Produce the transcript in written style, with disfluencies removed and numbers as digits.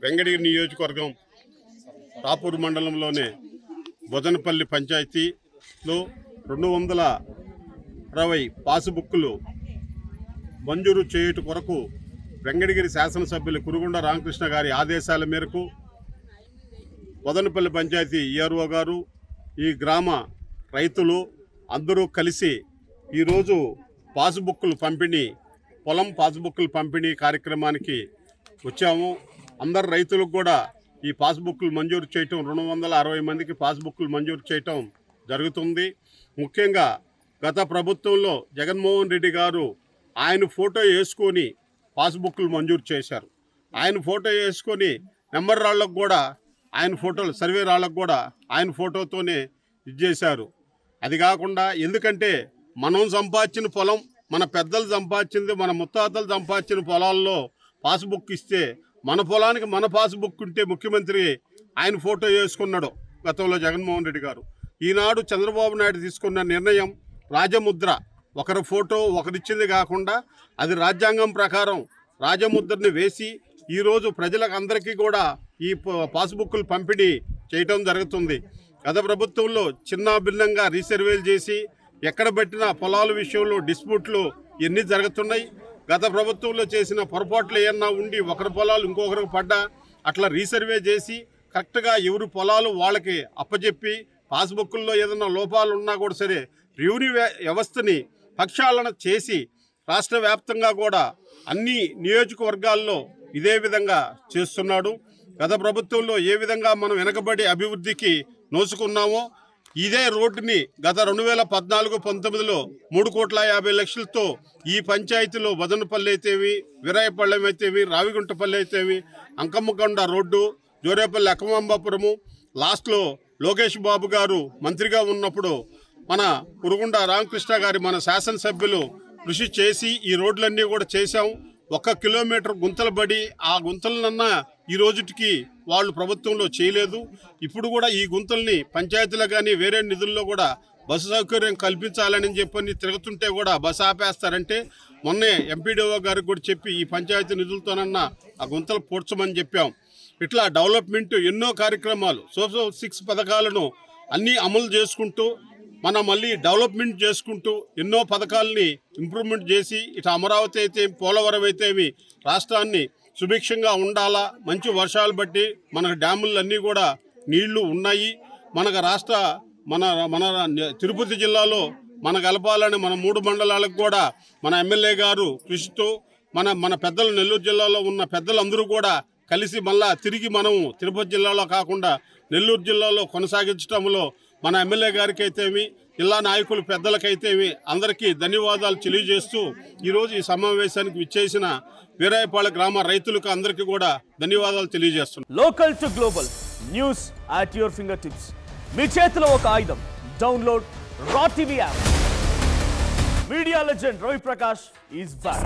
వెంకటగిరి నియోజకవర్గం రాపూర్ మండలంలోనే బొదనపల్లి పంచాయతీలో 260 పాసుబుక్కులు మంజూరు చేయుట కొరకు వెంకటగిరి శాసనసభ్యులు కురుగుండ రామకృష్ణ గారి ఆదేశాల మేరకు బొదనపల్లి పంచాయతీ ఈఆర్ఓ గారు, ఈ గ్రామ రైతులు అందరూ కలిసి ఈరోజు పాసుబుక్కులు పంపిణీ, పొలం పాసుబుక్కులు పంపిణీ కార్యక్రమానికి వచ్చాము. అందరు రైతులకు కూడా ఈ పాస్బుక్లు మంజూరు చేయటం, 260 మందికి పాస్బుక్లు మంజూరు చేయటం జరుగుతుంది. ముఖ్యంగా గత ప్రభుత్వంలో జగన్మోహన్ రెడ్డి గారు ఆయన ఫోటో వేసుకొని పాస్బుక్లు మంజూరు చేశారు. ఆయన ఫోటో వేసుకొని నెంబర్ రాళ్ళకు కూడా ఆయన ఫోటోలు, సర్వే రాళ్ళకు కూడా ఆయన ఫోటోతోనే ఇచ్చేశారు. అది కాకుండా ఎందుకంటే మనం సంపాదించిన పొలం, మన పెద్దలు సంపాదించింది, మన ముత్తాతలు సంపాదించిన పొలాల్లో పాస్బుక్ ఇస్తే మన పొలానికి మన పాస్బుక్ ఉంటే ముఖ్యమంత్రి ఆయన ఫోటో వేసుకున్నాడు గతంలో జగన్మోహన్ రెడ్డి గారు. ఈనాడు చంద్రబాబు నాయుడు తీసుకున్న నిర్ణయం రాజముద్ర, ఒకరి ఫోటో ఒకరిచ్చింది కాకుండా అది రాజ్యాంగం ప్రకారం రాజముద్రని వేసి ఈరోజు ప్రజలకు అందరికీ కూడా ఈ పాస్బుక్లు పంపిణీ చేయటం జరుగుతుంది. గత ప్రభుత్వంలో చిన్న భిన్నంగా రీసర్వేలు చేసి ఎక్కడ పెట్టినా పొలాల విషయంలో డిస్ప్యూట్లు ఎన్ని జరుగుతున్నాయి. గత ప్రభుత్వంలో చేసిన పొరపాట్లు ఏమన్నా ఉండి ఒకరి పొలాలు ఇంకొకరికి పడ్డా అట్లా రీసర్వే చేసి కరెక్ట్గా ఎవరి పొలాలు వాళ్ళకి అప్పచెప్పి పాస్బుక్కుల్లో ఏదైనా లోపాలు ఉన్నా కూడా సరే రెవెన్యూ వ్యవస్థని ప్రక్షాళన చేసి రాష్ట్ర వ్యాప్తంగా కూడా అన్ని నియోజకవర్గాల్లో ఇదే విధంగా చేస్తున్నాడు. గత ప్రభుత్వంలో ఏ విధంగా మనం వెనకబడి అభివృద్ధికి నోచుకున్నామో ఇదే రోడ్డుని గత 2014-19లో 3,50,00,000తో ఈ పంచాయతీలో బొదనపల్లి అయితేవి, వీరాయపాళెం అయితేవి, రావిగుంటపల్లి అయితేవి, అంకమ్మకొండ రోడ్డు, జోరేపల్లి అక్కమాంబాపురము, లాస్ట్లో లోకేష్ బాబు గారు మంత్రిగా ఉన్నప్పుడు మన కురుగుండ రామకృష్ణ గారి మన శాసనసభ్యులు కృషి చేసి ఈ రోడ్లన్నీ కూడా చేశాం. 1 కిలోమీటర్ గుంతలు పడి ఆ గుంతలనన్నా ఈ రోజుకి వాళ్ళు ప్రభుత్వంలో చేయలేదు. ఇప్పుడు కూడా ఈ గుంతల్ని పంచాయతీలో కానీ వేరే నిధుల్లో కూడా బస్సు సౌకర్యం కల్పించాలని చెప్పని తిరుగుతుంటే కూడా బస్సు ఆపేస్తారంటే మొన్నే ఎంపీడీఓ గారికి కూడా చెప్పి ఈ పంచాయతీ నిధులతోనన్నా ఆ గుంతలు పూడ్చమని చెప్పాం. ఇట్లా డెవలప్మెంట్ ఎన్నో కార్యక్రమాలు, సోషల్ 6 పథకాలను అన్నీ అమలు చేసుకుంటూ మనం మళ్ళీ డెవలప్మెంట్ చేసుకుంటూ ఎన్నో పథకాలని ఇంప్రూవ్మెంట్ చేసి ఇటు అమరావతి అయితే పోలవరం అయితేవి రాష్ట్రాన్ని సుభిక్షంగా ఉండాలా. మంచి వర్షాలు బట్టి మనకు డ్యాములన్నీ కూడా నీళ్లు ఉన్నాయి. మనకు మన తిరుపతి జిల్లాలో మన కలపాలని మన 3 మండలాలకు కూడా మన ఎమ్మెల్యే గారు కృషితో మన పెద్దలు, నెల్లూరు జిల్లాలో ఉన్న పెద్దలందరూ కూడా కలిసి మళ్ళా తిరిగి మనం తిరుపతి జిల్లాలో కాకుండా నెల్లూరు జిల్లాలో కొనసాగించడంలో మన ఎమ్మెల్యే గారికి అయితేమి, జిల్లా నాయకులు పెద్దలకైతేమి అందరికీ ధన్యవాదాలు తెలియజేస్తూ ఈరోజు ఈ సమావేశానికి విచ్చేసిన వీరాయపాళెం గ్రామ రైతులకు అందరికీ కూడా ధన్యవాదాలు తెలియజేస్తున్నాను. Local to global news at your finger tips. మీ చేతిలో ఒక ఆయుధం. Download R TV app. Media legend Ravi Prakash is back.